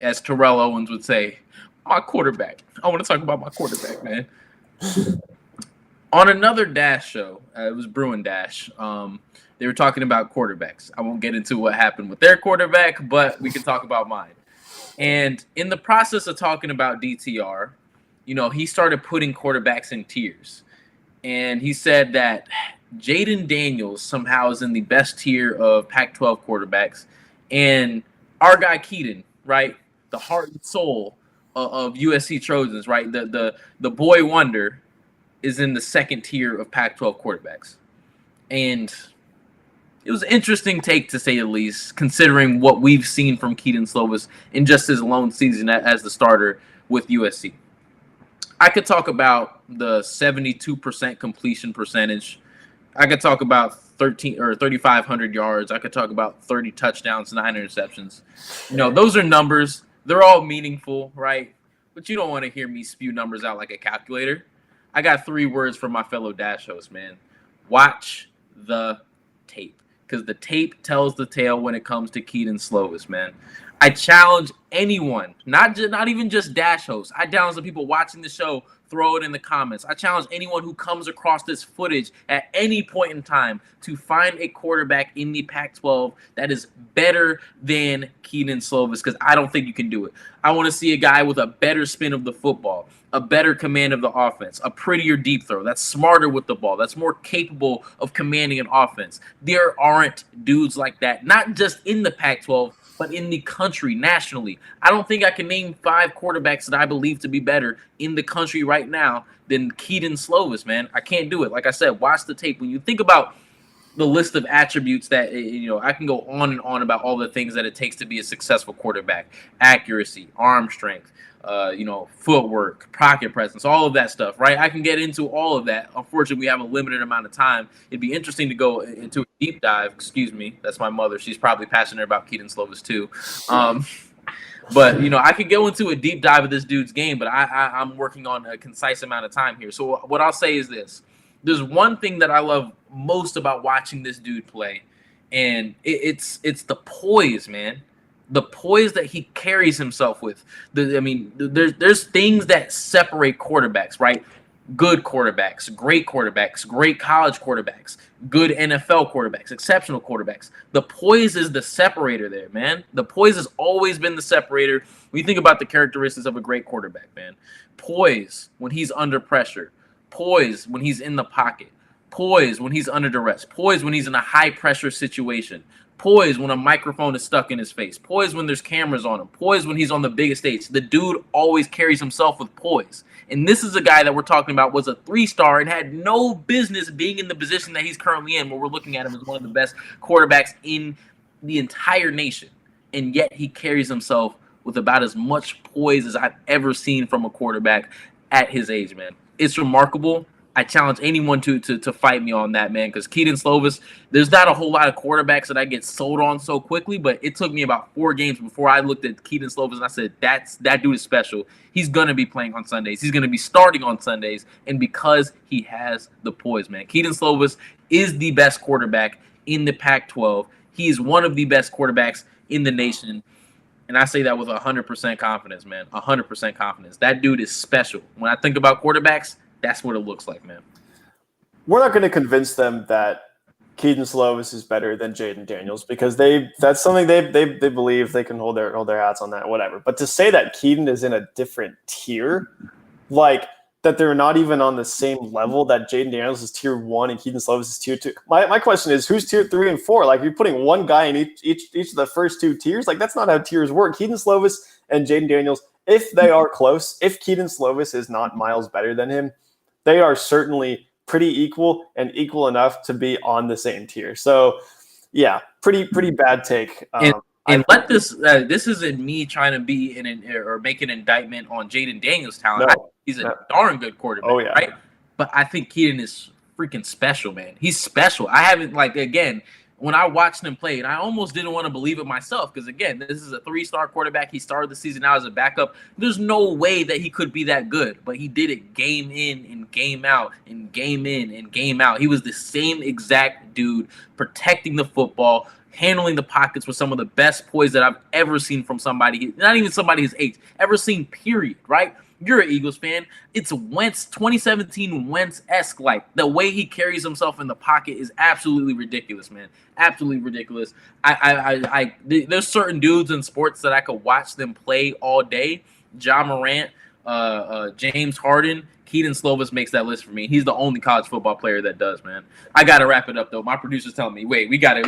as Terrell Owens would say, my quarterback. I want to talk about my quarterback, man. On another Dash show, it was Bruin Dash. They were talking about quarterbacks. I won't get into what happened with their quarterback, but we can talk about mine. And in the process of talking about DTR, he started putting quarterbacks in tiers. And he said that Jaden Daniels somehow is in the best tier of Pac-12 quarterbacks. And our guy Kedon, right, the heart and soul of USC Trojans, right, the boy wonder, is in the second tier of Pac-12 quarterbacks. And it was an interesting take, to say the least, considering what we've seen from Kedon Slovis in just his lone season as the starter with USC. I could talk about the 72% completion percentage. I could talk about 3,500 yards. I could talk about 30 touchdowns, 9 interceptions. Those are numbers. They're all meaningful, right? But you don't want to hear me spew numbers out like a calculator. I got 3 words for my fellow Dash hosts, man. Watch the tape. Because the tape tells the tale when it comes to Kedon Slovis, man. I challenge anyone, not even just Dash hosts. I challenge the people watching the show, throw it in the comments. I challenge anyone who comes across this footage at any point in time to find a quarterback in the Pac-12 that is better than Kedon Slovis, because I don't think you can do it. I want to see a guy with a better spin of the football, a better command of the offense, a prettier deep throw, that's smarter with the ball, that's more capable of commanding an offense. There aren't dudes like that, not just in the Pac-12, but in the country, nationally. I don't think I can name 5 quarterbacks that I believe to be better in the country right now than Kedon Slovis, man. I can't do it. Like I said, watch the tape. When you think about the list of attributes that, I can go on and on about all the things that it takes to be a successful quarterback. Accuracy, arm strength, footwork, pocket presence, all of that stuff, right? I can get into all of that. Unfortunately, we have a limited amount of time. It'd be interesting to go into a deep dive. Excuse me, that's my mother. She's probably passionate about Kedon Slovis too. But I could go into a deep dive of this dude's game, but I'm working on a concise amount of time here. So what I'll say is this: there's one thing that I love most about watching this dude play, and it's the poise, man. The poise that he carries himself with. There's things that separate quarterbacks, right? Good quarterbacks, great college quarterbacks, good NFL quarterbacks, exceptional quarterbacks. The poise is the separator there, man. The poise has always been the separator. When you think about the characteristics of a great quarterback, man. Poise when he's under pressure. Poise when he's in the pocket. Poise when he's under duress. Poise when he's in a high-pressure situation. Poise when a microphone is stuck in his face. Poise when there's cameras on him. Poise when he's on the biggest stage. The dude always carries himself with poise. And this is a guy that we're talking about was a 3-star and had no business being in the position that he's currently in, where we're looking at him as one of the best quarterbacks in the entire nation. And yet he carries himself with about as much poise as I've ever seen from a quarterback at his age, man. It's remarkable. I challenge anyone to fight me on that, man, because Kedon Slovis, there's not a whole lot of quarterbacks that I get sold on so quickly, but it took me about 4 games before I looked at Kedon Slovis and I said, that dude is special. He's going to be playing on Sundays. He's going to be starting on Sundays, and because he has the poise, man. Kedon Slovis is the best quarterback in the Pac-12. He is one of the best quarterbacks in the nation, and I say that with 100% confidence, man, 100% confidence. That dude is special. When I think about quarterbacks, that's what it looks like, man. We're not going to convince them that Kedon Slovis is better than Jaden Daniels, because that's something they believe. They can hold their hats on that, whatever. But to say that Kedon is in a different tier, like that they're not even on the same level, that Jaden Daniels is tier 1 and Kedon Slovis is tier 2. My question is, who's tier 3 and 4? Like, you're putting one guy in each of the first 2 tiers. Like, that's not how tiers work. Kedon Slovis and Jaden Daniels, if they are close, if Kedon Slovis is not miles better than him, they are certainly pretty equal and equal enough to be on the same tier. So, yeah, pretty bad take. And let this isn't me trying to be or make an indictment on Jaden Daniels' talent. No, he's a darn good quarterback, oh, yeah. Right? But I think Kedon is freaking special, man. He's special. I haven't, again, when I watched him play, and I almost didn't want to believe it myself, because, again, this is a 3-star quarterback. He started the season out as a backup. There's no way that he could be that good, but he did it game in and game out and game in and game out. He was the same exact dude, protecting the football, handling the pockets with some of the best poise that I've ever seen from somebody, not even somebody his age, ever seen, period, right? You're an Eagles fan. It's Wentz, 2017 Wentz-esque. Like, the way he carries himself in the pocket is absolutely ridiculous, man. Absolutely ridiculous. There's certain dudes in sports that I could watch them play all day. Ja Morant, James Harden, Kedon Slovis makes that list for me. He's the only college football player that does, man. I got to wrap it up, though. My producer's telling me, wait, we got it.